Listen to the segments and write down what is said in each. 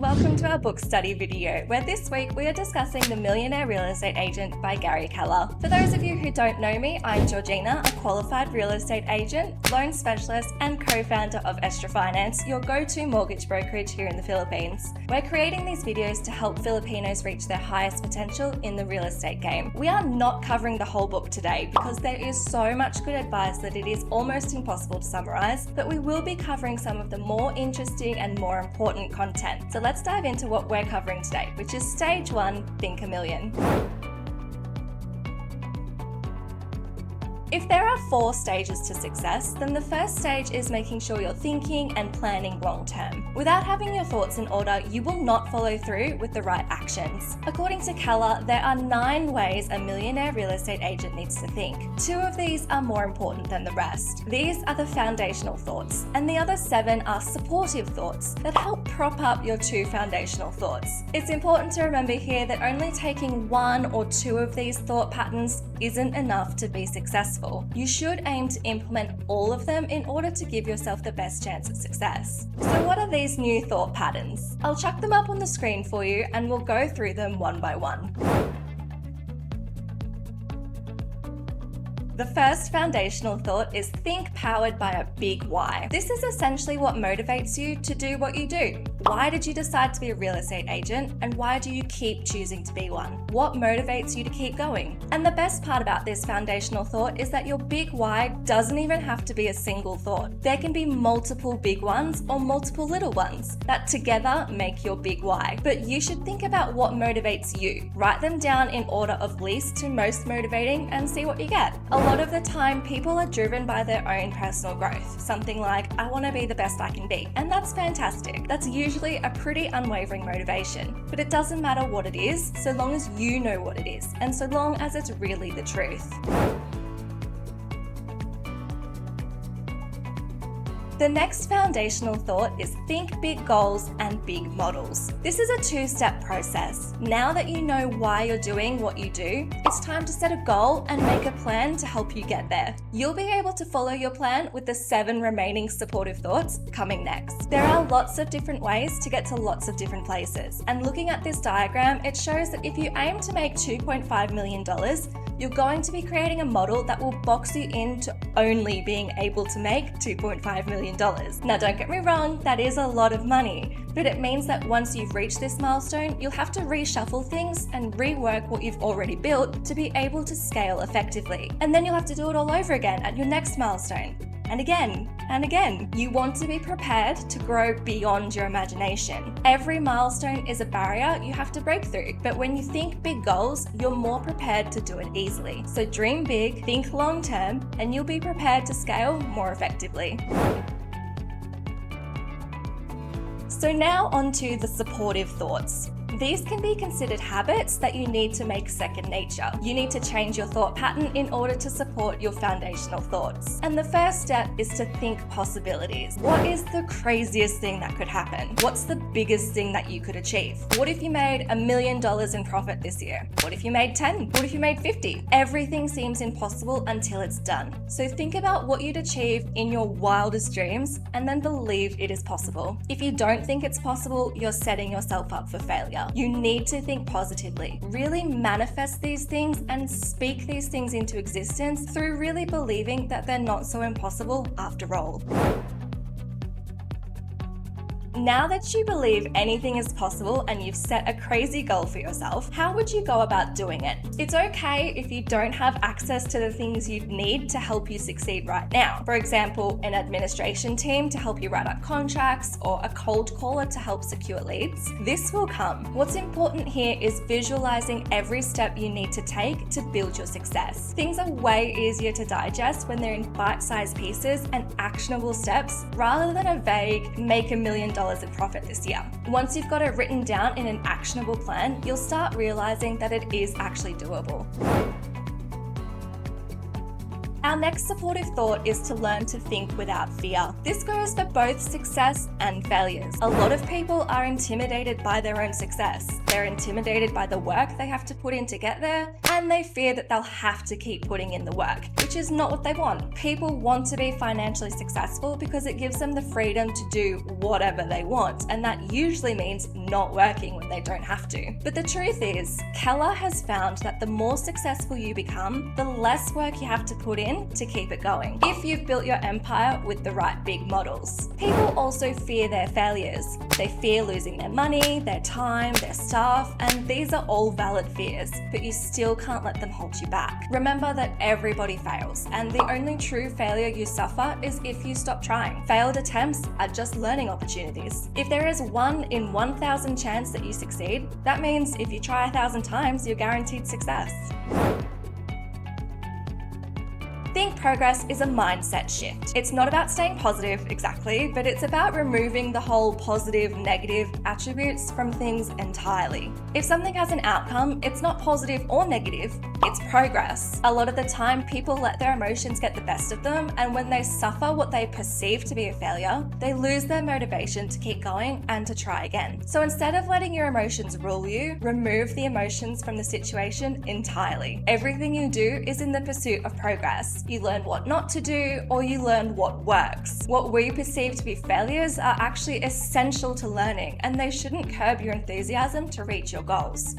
Welcome to our book study video, where this week we are discussing The Millionaire Real Estate Agent by Gary Keller. For those of you who don't know me, I'm Georgina, a qualified real estate agent, loan specialist, and co-founder of Extra Finance, your go-to mortgage brokerage here in the Philippines. We're creating these videos to help Filipinos reach their highest potential in the real estate game. We are not covering the whole book today because there is so much good advice that it is almost impossible to summarize, but we will be covering some of the more interesting and more important content. So let's dive into what we're covering today, which is Stage 1, Think a Million. If there are 4 stages to success, then the first stage is making sure you're thinking and planning long term. Without having your thoughts in order, you will not follow through with the right actions. According to Keller, there are 9 ways a millionaire real estate agent needs to think. 2 of these are more important than the rest. These are the foundational thoughts, and the other 7 are supportive thoughts that help prop up your 2 foundational thoughts. It's important to remember here that only taking 1 or 2 of these thought patterns isn't enough to be successful. You should aim to implement all of them in order to give yourself the best chance at success. So what are these new thought patterns? I'll chuck them up on the screen for you and we'll go through them one by one. The first foundational thought is think powered by a big why. This is essentially what motivates you to do what you do. Why did you decide to be a real estate agent, and why do you keep choosing to be one? What motivates you to keep going? And the best part about this foundational thought is that your big why doesn't even have to be a single thought. There can be multiple big ones or multiple little ones that together make your big why. But you should think about what motivates you. Write them down in order of least to most motivating and see what you get. A lot of the time, people are driven by their own personal growth. Something like, I want to be the best I can be. And that's fantastic. That's usually a pretty unwavering motivation. But it doesn't matter what it is, so long as you know what it is, and so long as it's really the truth. The next foundational thought is think big goals and big models. This is a 2-step process. Now that you know why you're doing what you do, it's time to set a goal and make a plan to help you get there. You'll be able to follow your plan with the 7 remaining supportive thoughts coming next. There are lots of different ways to get to lots of different places. And looking at this diagram, it shows that if you aim to make $2.5 million, you're going to be creating a model that will box you into only being able to make $2.5 million. Now, don't get me wrong, that is a lot of money, but it means that once you've reached this milestone, you'll have to reshuffle things and rework what you've already built to be able to scale effectively. And then you'll have to do it all over again at your next milestone. And again, and again. You want to be prepared to grow beyond your imagination. Every milestone is a barrier you have to break through, but when you think big goals, you're more prepared to do it easily. So dream big, think long term, and you'll be prepared to scale more effectively. So now onto the supportive thoughts. These can be considered habits that you need to make second nature. You need to change your thought pattern in order to support your foundational thoughts. And the first step is to think possibilities. What is the craziest thing that could happen? What's the biggest thing that you could achieve? What if you made $1 million in profit this year? What if you made 10? What if you made 50? Everything seems impossible until it's done. So think about what you'd achieve in your wildest dreams and then believe it is possible. If you don't think it's possible, you're setting yourself up for failure. You need to think positively. Really manifest these things and speak these things into existence through really believing that they're not so impossible after all. Now that you believe anything is possible and you've set a crazy goal for yourself, how would you go about doing it? It's okay if you don't have access to the things you need to help you succeed right now. For example, an administration team to help you write out contracts or a cold caller to help secure leads. This will come. What's important here is visualizing every step you need to take to build your success. Things are way easier to digest when they're in bite-sized pieces and actionable steps rather than a vague make $1 million in profit this year. Once you've got it written down in an actionable plan, you'll start realizing that it is actually doable. Our next supportive thought is to learn to think without fear. This goes for both success and failures. A lot of people are intimidated by their own success. They're intimidated by the work they have to put in to get there, and they fear that they'll have to keep putting in the work, which is not what they want. People want to be financially successful because it gives them the freedom to do whatever they want, and that usually means not working when they don't have to. But the truth is, Keller has found that the more successful you become, the less work you have to put in to keep it going, if you've built your empire with the right big models. People also fear their failures. They fear losing their money, their time, their staff, and these are all valid fears, but you still can't let them hold you back. Remember that everybody fails, and the only true failure you suffer is if you stop trying. Failed attempts are just learning opportunities. If there is 1 in 1,000 chance that you succeed, that means if you try 1,000 times, you're guaranteed success. Think progress is a mindset shift. It's not about staying positive exactly, but it's about removing the whole positive, negative attributes from things entirely. If something has an outcome, it's not positive or negative, it's progress. A lot of the time, people let their emotions get the best of them, and when they suffer what they perceive to be a failure, they lose their motivation to keep going and to try again. So instead of letting your emotions rule you, remove the emotions from the situation entirely. Everything you do is in the pursuit of progress. You learn what not to do, or you learn what works. What we perceive to be failures are actually essential to learning, and they shouldn't curb your enthusiasm to reach your goals.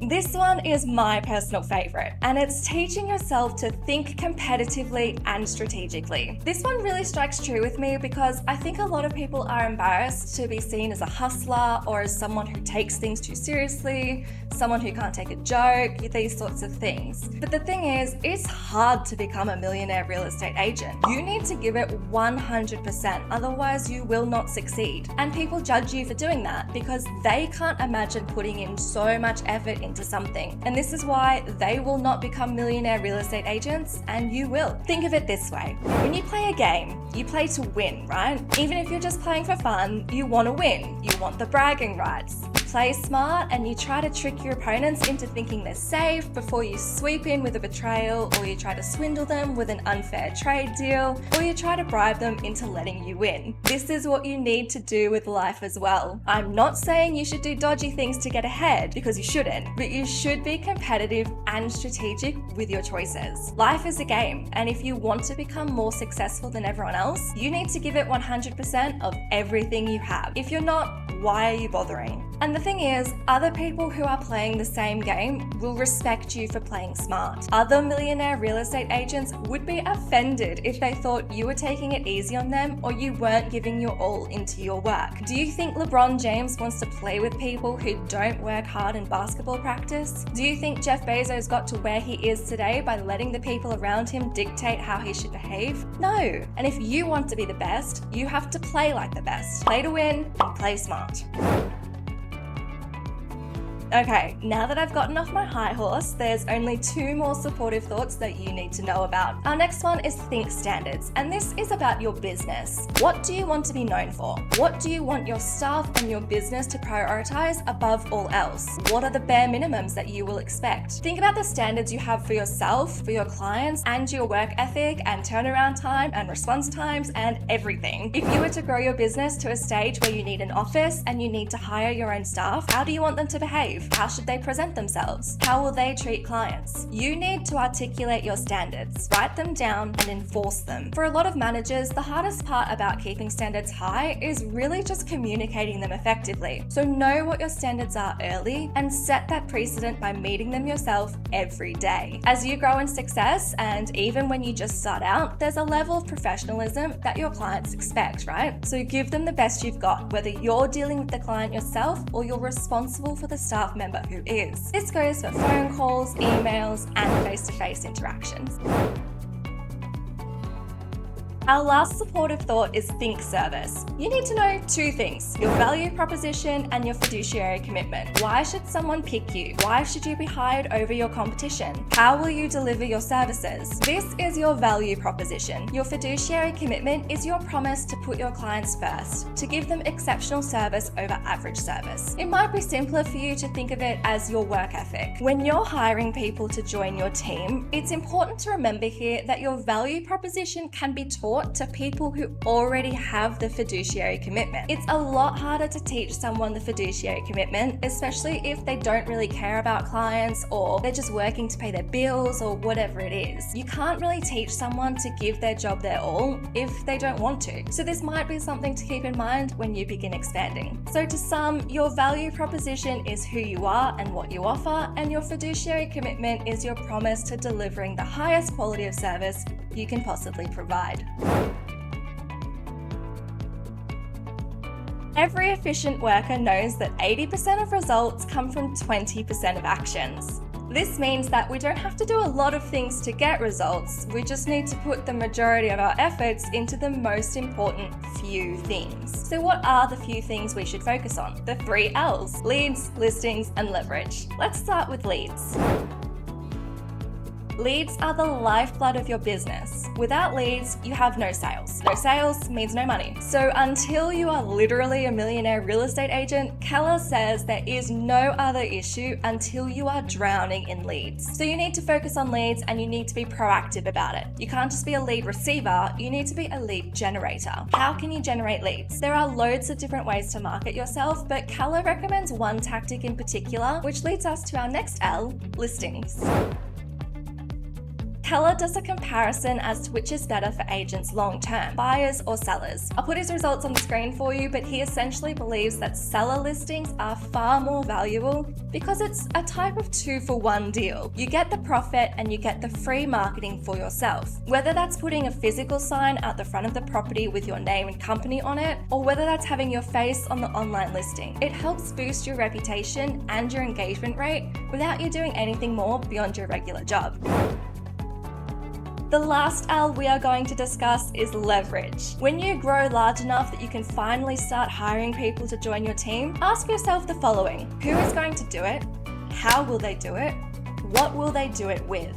This one is my personal favorite, and it's teaching yourself to think competitively and strategically. This one really strikes true with me because I think a lot of people are embarrassed to be seen as a hustler or as someone who takes things too seriously, someone who can't take a joke, these sorts of things. But the thing is, it's hard to become a millionaire real estate agent. You need to give it 100%, otherwise you will not succeed. And people judge you for doing that because they can't imagine putting in so much effort into something. And this is why they will not become millionaire real estate agents, and you will. Think of it this way. When you play a game, you play to win, right? Even if you're just playing for fun, you want to win. You want the bragging rights. You play smart and you try to trick your opponents into thinking they're safe before you sweep in with a betrayal, or you try to swindle them with an unfair trade deal, or you try to bribe them into letting you win. This is what you need to do with life as well. I'm not saying you should do dodgy things to get ahead, because you shouldn't, but you should be competitive and strategic with your choices. Life is a game, and if you want to become more successful than everyone else, you need to give it 100% of everything you have. If you're not, why are you bothering? And the thing is, other people who are playing the same game will respect you for playing smart. Other millionaire real estate agents would be offended if they thought you were taking it easy on them or you weren't giving your all into your work. Do you think LeBron James wants to play with people who don't work hard in basketball practice? Do you think Jeff Bezos got to where he is today by letting the people around him dictate how he should behave? No. And if you want to be the best, you have to play like the best. Play to win and play smart. Okay, now that I've gotten off my high horse, there's only 2 more supportive thoughts that you need to know about. Our next one is think standards, and this is about your business. What do you want to be known for? What do you want your staff and your business to prioritize above all else? What are the bare minimums that you will expect? Think about the standards you have for yourself, for your clients, and your work ethic and turnaround time and response times and everything. If you were to grow your business to a stage where you need an office and you need to hire your own staff, how do you want them to behave? How should they present themselves? How will they treat clients? You need to articulate your standards, write them down, and enforce them. For a lot of managers, the hardest part about keeping standards high is really just communicating them effectively. So know what your standards are early and set that precedent by meeting them yourself every day. As you grow in success, and even when you just start out, there's a level of professionalism that your clients expect, right? So give them the best you've got, whether you're dealing with the client yourself or you're responsible for the staff member who is. This goes for phone calls, emails, and face-to-face interactions. Our last supportive thought is think service. You need to know two things: your value proposition and your fiduciary commitment. Why should someone pick you? Why should you be hired over your competition? How will you deliver your services? This is your value proposition. Your fiduciary commitment is your promise to put your clients first, to give them exceptional service over average service. It might be simpler for you to think of it as your work ethic. When you're hiring people to join your team, it's important to remember here that your value proposition can be taught to people who already have the fiduciary commitment. It's a lot harder to teach someone the fiduciary commitment, especially if they don't really care about clients or they're just working to pay their bills or whatever it is. You can't really teach someone to give their job their all if they don't want to. So this might be something to keep in mind when you begin expanding. So to sum, your value proposition is who you are and what you offer, and your fiduciary commitment is your promise to delivering the highest quality of service you can possibly provide. Every efficient worker knows that 80% of results come from 20% of actions. This means that we don't have to do a lot of things to get results. We just need to put the majority of our efforts into the most important few things. So what are the few things we should focus on? The 3 L's: leads, listings, and leverage. Let's start with leads. Leads are the lifeblood of your business. Without leads, you have no sales. No sales means no money. So until you are literally a millionaire real estate agent, Keller says there is no other issue until you are drowning in leads. So you need to focus on leads and you need to be proactive about it. You can't just be a lead receiver, you need to be a lead generator. How can you generate leads? There are loads of different ways to market yourself, but Keller recommends one tactic in particular, which leads us to our next L, listings. Keller does a comparison as to which is better for agents long term, buyers or sellers. I'll put his results on the screen for you, but he essentially believes that seller listings are far more valuable because it's a type of 2-for-1 deal. You get the profit and you get the free marketing for yourself. Whether that's putting a physical sign out the front of the property with your name and company on it, or whether that's having your face on the online listing, it helps boost your reputation and your engagement rate without you doing anything more beyond your regular job. The last L we are going to discuss is leverage. When you grow large enough that you can finally start hiring people to join your team, ask yourself the following: who is going to do it? How will they do it? What will they do it with?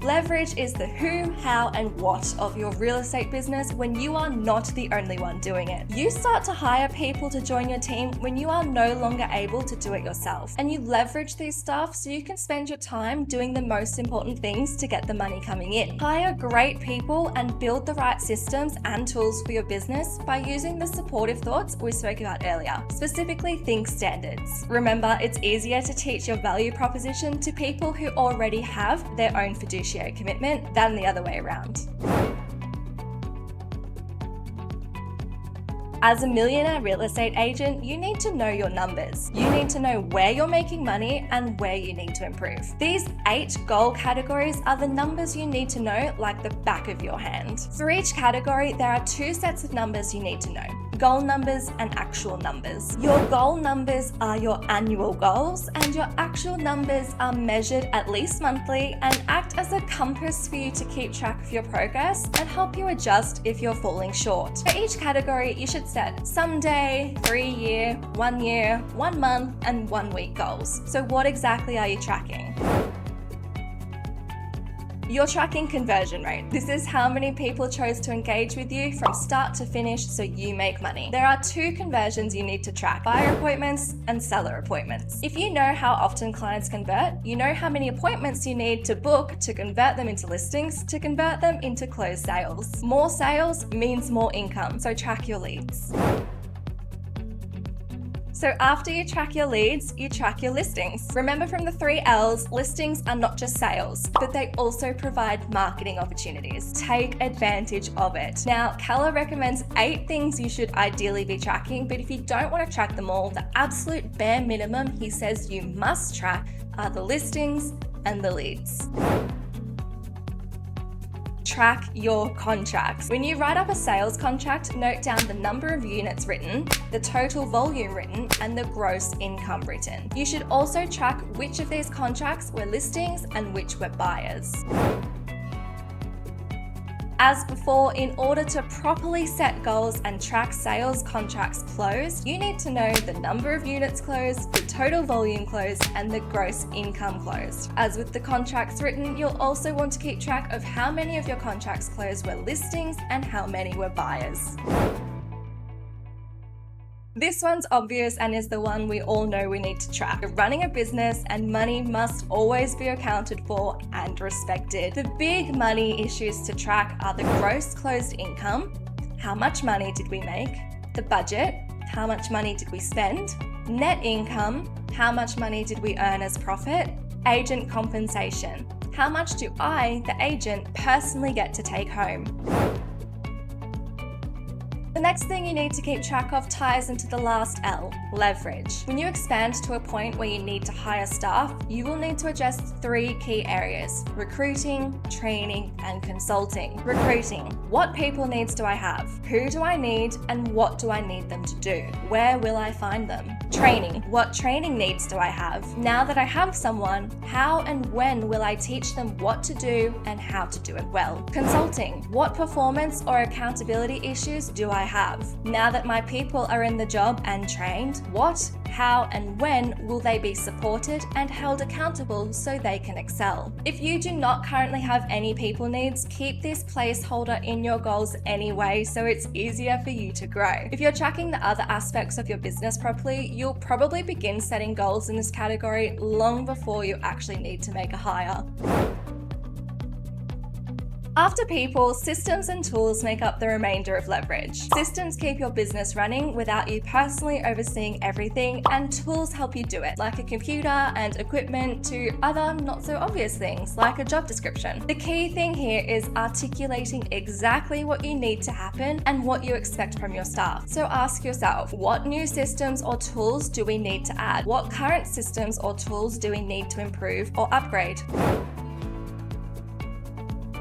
Leverage is the who, how, and what of your real estate business when you are not the only one doing it. You start to hire people to join your team when you are no longer able to do it yourself. And you leverage these stuff so you can spend your time doing the most important things to get the money coming in. Hire great people and build the right systems and tools for your business by using the supportive thoughts we spoke about earlier. Specifically, think standards. Remember, it's easier to teach your value proposition to people who already have their own fiduciary commitment than the other way around. As a millionaire real estate agent, you need to know your numbers. You need to know where you're making money and where you need to improve. These 8 goal categories are the numbers you need to know like the back of your hand. For each category, there are 2 sets of numbers you need to know: goal numbers and actual numbers. Your goal numbers are your annual goals, and your actual numbers are measured at least monthly and act as a compass for you to keep track of your progress and help you adjust if you're falling short. For each category, you should set someday, 3-year, 1 year, 1 month, and 1 week goals. So what exactly are you tracking? You're tracking conversion rate. This is how many people chose to engage with you from start to finish so you make money. There are 2 conversions you need to track: buyer appointments and seller appointments. If you know how often clients convert, you know how many appointments you need to book to convert them into listings, to convert them into closed sales. More sales means more income, so track your leads. So after you track your leads, you track your listings. Remember from the 3 L's, listings are not just sales, but they also provide marketing opportunities. Take advantage of it. Now, Keller recommends 8 things you should ideally be tracking, but if you don't want to track them all, the absolute bare minimum he says you must track are the listings and the leads. Track your contracts. When you write up a sales contract, note down the number of units written, the total volume written, and the gross income written. You should also track which of these contracts were listings and which were buyers. As before, in order to properly set goals and track sales contracts closed, you need to know the number of units closed, the total volume closed, and the gross income closed. As with the contracts written, you'll also want to keep track of how many of your contracts closed were listings and how many were buyers. This one's obvious and is the one we all know we need to track. You're running a business and money must always be accounted for and respected. The big money issues to track are the gross closed income, how much money did we make, the budget, how much money did we spend, net income, how much money did we earn as profit, agent compensation, how much do I, the agent, personally get to take home. The next thing you need to keep track of ties into the last L, leverage. When you expand to a point where you need to hire staff, you will need to address 3 key areas: recruiting, training, and consulting. Recruiting. What people needs do I have? Who do I need and what do I need them to do? Where will I find them? Training. What training needs do I have? Now that I have someone, how and when will I teach them what to do and how to do it well? Consulting. What performance or accountability issues do I have? Now that my people are in the job and trained, what, how, and when will they be supported and held accountable so they can excel? If you do not currently have any people needs, keep this placeholder in your goals anyway so it's easier for you to grow. If you're tracking the other aspects of your business properly, you'll probably begin setting goals in this category long before you actually need to make a hire. After people, systems and tools make up the remainder of leverage. Systems keep your business running without you personally overseeing everything, and tools help you do it, like a computer and equipment to other not so obvious things, like a job description. The key thing here is articulating exactly what you need to happen and what you expect from your staff. So ask yourself, what new systems or tools do we need to add? What current systems or tools do we need to improve or upgrade?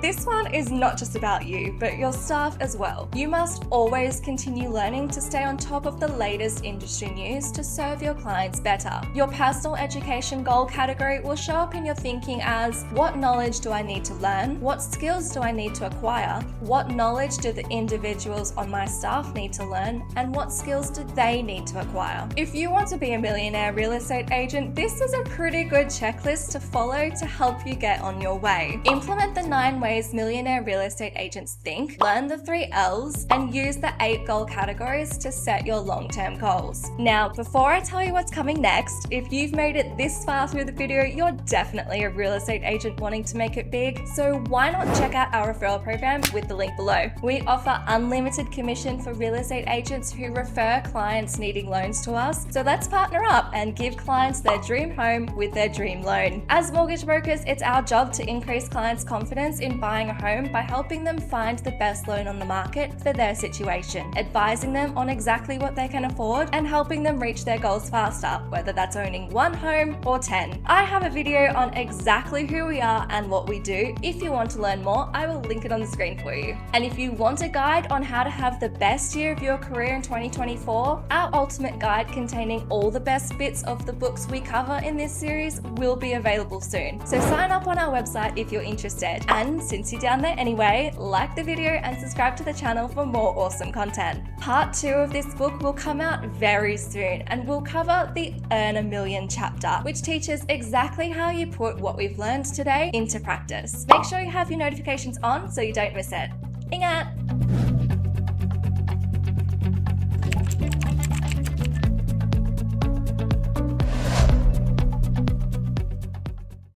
This one is not just about you, but your staff as well. You must always continue learning to stay on top of the latest industry news to serve your clients better. Your personal education goal category will show up in your thinking as: what knowledge do I need to learn? What skills do I need to acquire? What knowledge do the individuals on my staff need to learn? And what skills do they need to acquire? If you want to be a millionaire real estate agent, this is a pretty good checklist to follow to help you get on your way. Implement the 9 ways millionaire real estate agents think, learn the 3 L's, and use the 8 goal categories to set your long-term goals. Now, before I tell you what's coming next, if you've made it this far through the video, you're definitely a real estate agent wanting to make it big, so why not check out our referral program with the link below. We offer unlimited commission for real estate agents who refer clients needing loans to us, so let's partner up and give clients their dream home with their dream loan. As mortgage brokers, it's our job to increase clients' confidence in buying a home by helping them find the best loan on the market for their situation, advising them on exactly what they can afford, and helping them reach their goals faster, whether that's owning 1 home or 10. I have a video on exactly who we are and what we do. If you want to learn more, I will link it on the screen for you. And if you want a guide on how to have the best year of your career in 2024, our ultimate guide containing all the best bits of the books we cover in this series will be available soon. So sign up on our website if you're interested. And since you're down there anyway, like the video and subscribe to the channel for more awesome content. Part 2 of this book will come out very soon and we'll cover the Earn a Million chapter, which teaches exactly how you put what we've learned today into practice. Make sure you have your notifications on so you don't miss it. Ingat!